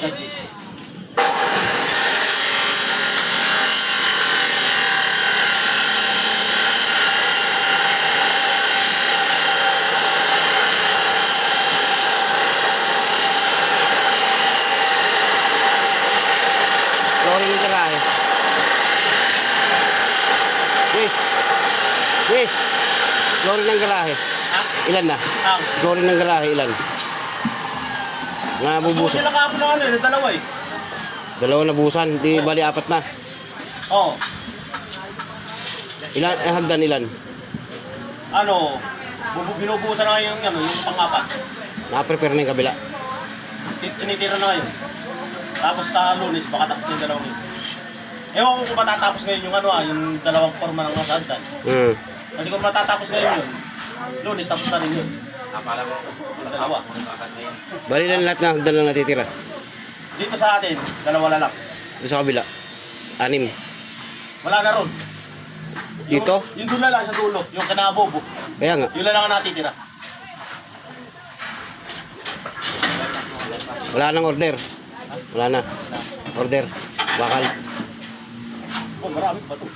Hanggang 10. Flooring ng garahe. Chris. Chris. Flooring ng garahe. Ha? Ilan na? Ang. Flooring ng garahe, ilan? Nga Bubusan bubusan. sila kahapon ng ano, yung dalawa eh. Dalawa na busan. Di bali apat na. Oo. Ilan? Hagdan ilan? Ano, binubusan na ngayon yung, ano, yung pang-apat. Nakaprepare na yung kabila. Tinitira na ngayon. Tapos sa Lunes, baka tapos na yung dalawang yun. Ewan ko kung matatapos ngayon yung ano yung dalawang forma ng nasa hagdan. Kasi kung matatapos ngayon yun, Lunes tapos na rin yun. Dalawa. Bali lang lahat na hagdan lang natitira. Dito sa atin, dalawa na lang. Dito sa kabila. 6. Wala na ron. Dito? Yung doon na lang sa dulo, yung kanabobo. Kaya nga. Yun na lang ang natitira. Wala nang order. Wala na. Order. Bakal. Oh, marami pa to.